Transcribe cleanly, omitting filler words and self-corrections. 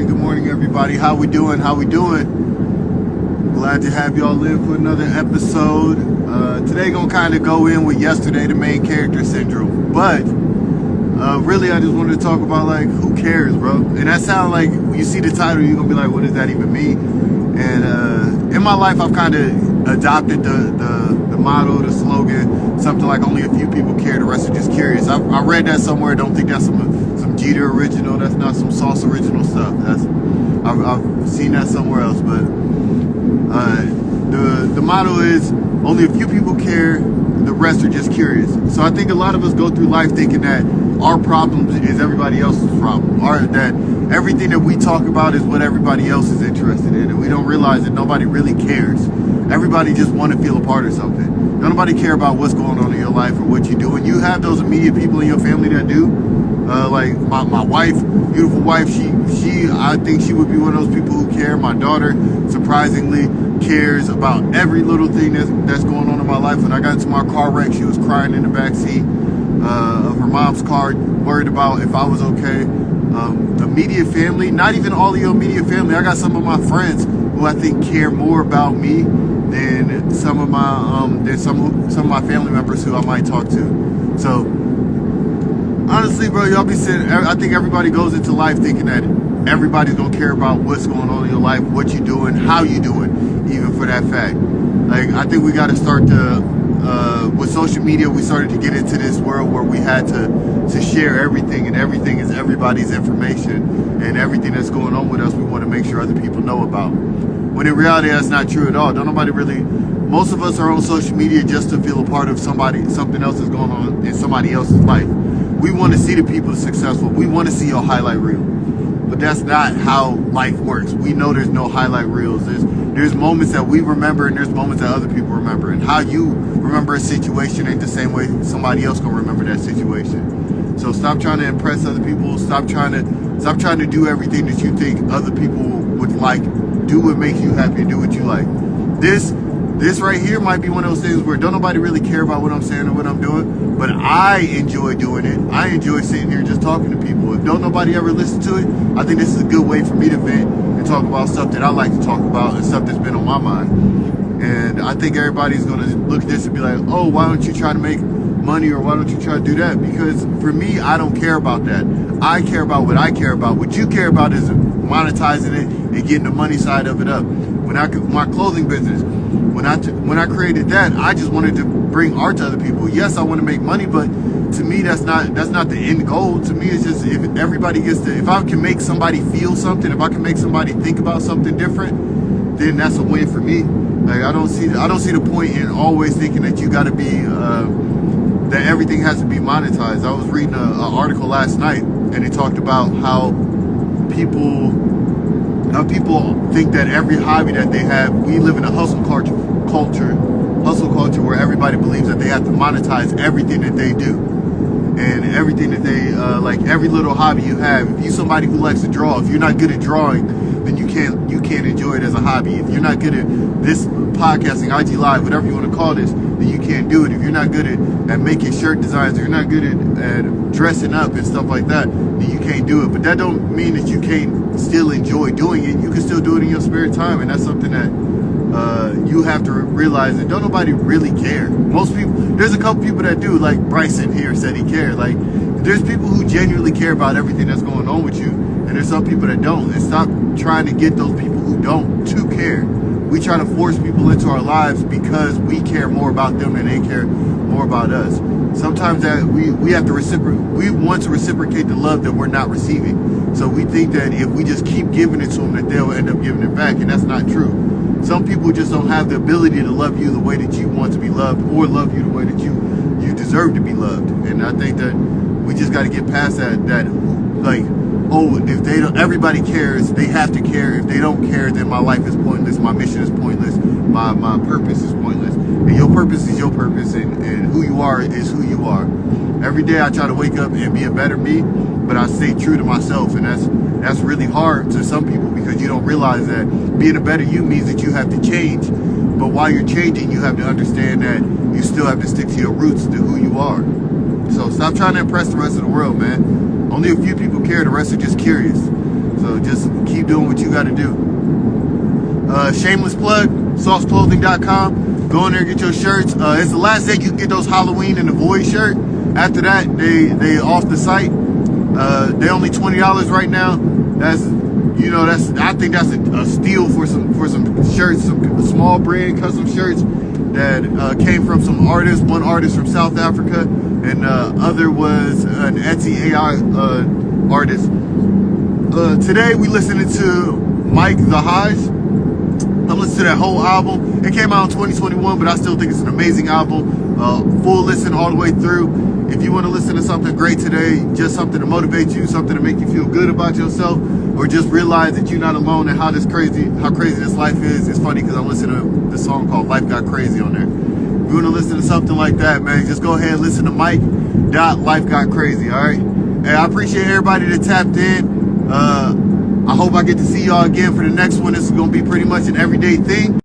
Good morning, everybody. How we doing? Glad to have y'all in for another episode. Today gonna kind of go in with yesterday, the main character syndrome. But really, I just wanted to talk about like who cares, bro. And that sounds like when you see the title, you're gonna be like, what does that even mean? And in my life, I've kind of adopted the motto, the slogan, something like only a few people care, the rest are just curious. I read that somewhere. Don't think that's some Jeter original. That's not some Sauce original stuff. I've seen that somewhere else. But the motto is only a few people care, the rest are just curious. So I think a lot of us go through life thinking that our problems is everybody else's problem, or that everything that we talk about is what everybody else is interested in, and we don't realize that nobody really cares. Everybody just want to feel a part of something. Don't nobody care about what's going on in your life or what you do. And you have those immediate people in your family that do. Like my wife, beautiful wife, I think she would be one of those people who care. My daughter, surprisingly, cares about every little thing that's going on in my life. When I got into my car wreck, she was crying in the back seat of her mom's car, worried about if I was okay. Immediate family, not even all of your immediate family. I got some of my friends who I think care more about me than some of my family members who I might talk to. So honestly, bro, y'all be sitting. I think everybody goes into life thinking that everybody's gonna care about what's going on in your life, what you doing, how you doing, even for that fact. Like, I think we got to start to with social media. We started to get into this world where we had to share everything, and everything is everybody's information, and everything that's going on with us, we want to make sure other people know about. When in reality, that's not true at all. Most of us are on social media just to feel a part of something else is going on in somebody else's life. We want to see the people successful. We want to see your highlight reel. But that's not how life works. We know there's no highlight reels. There's moments that we remember, and there's moments that other people remember. And how you remember a situation ain't the same way somebody else gonna remember that situation. So stop trying to impress other people. Stop trying to do everything that you think other people would like. Do what makes you happy. Do what you like. This right here might be one of those things where don't nobody really care about what I'm saying or what I'm doing, but I enjoy doing it. I enjoy sitting here just talking to people. If don't nobody ever listen to it, I think this is a good way for me to vent and talk about stuff that I like to talk about and stuff that's been on my mind. And I think everybody's going to look at this and be like, oh, why don't you try to make money, or why don't you try to do that? Because for me, I don't care about that. I care about what I care about. What you care about is monetizing it and getting the money side of it up. My clothing business, when I created that, I just wanted to bring art to other people. Yes, I want to make money, but to me, that's not the end goal. To me, it's just if I can make somebody feel something, if I can make somebody think about something different, then that's a win for me. Like, I don't see the point in always thinking that you got to be that everything has to be monetized. I was reading an article last night, and it talked about how people think that every hobby that they have, we live in a hustle culture where everybody believes that they have to monetize everything that they do, and everything that they like. Every little hobby you have, if you're somebody who likes to draw, if you're not good at drawing, then you can't enjoy it as a hobby. If you're not good at this podcasting, IG Live, whatever you want to call this, then you can't do it. If you're not good at making shirt designs, or you're not good at dressing up and stuff like that, then you can't do it. But that don't mean that you can't still enjoy doing it. You can still do it in your spare time, and that's something that you have to realize that don't nobody really care. Most people, there's a couple people that do, like Bryson here said he cared. Like, there's people who genuinely care about everything that's going on with you, and there's some people that don't. And stop trying to get those people who don't to care. We try to force people into our lives because we care more about them and they care more about us. Sometimes that we have to we want to reciprocate the love that we're not receiving. So we think that if we just keep giving it to them, that they'll end up giving it back, and that's not true. Some people just don't have the ability to love you the way that you want to be loved, or love you the way that you deserve to be loved. And I think that we just got to get past that like, oh, if everybody cares, they have to care. If they don't care, then my life is pointless, my mission is pointless, my purpose is pointless. And your purpose is your purpose, and who you are is who you are. Every day I try to wake up and be a better me, but I stay true to myself, and that's really hard to some people, because you don't realize that being a better you means that you have to change. But while you're changing, you have to understand that you still have to stick to your roots, to who you are. So stop trying to impress the rest of the world, man. Only a few people care, the rest are just curious. So So just keep doing what you got to do. Shameless plug, sauceclothing.com. Go in there, get your shirts. It's the last day you can get those Halloween and the Void shirt. After that, they off the site. They only $20 right now. I think that's a steal for some shirts, some small brand custom shirts that came from some artists. One artist from South Africa, and other was an Etsy AI artist. Today we listening to Mike the Highs. I'm listening to that whole album. It came out in 2021, but I still think it's an amazing album. Full listen all the way through. If you want to listen to something great today, just something to motivate you, something to make you feel good about yourself, or just realize that you're not alone and how crazy this life is. It's funny because I'm listening to this song called Life Got Crazy on there. If you want to listen to something like that, man, just go ahead and listen to Mike.Life Got Crazy, all right? Hey, I appreciate everybody that tapped in. I hope I get to see y'all again for the next one. This is going to be pretty much an everyday thing.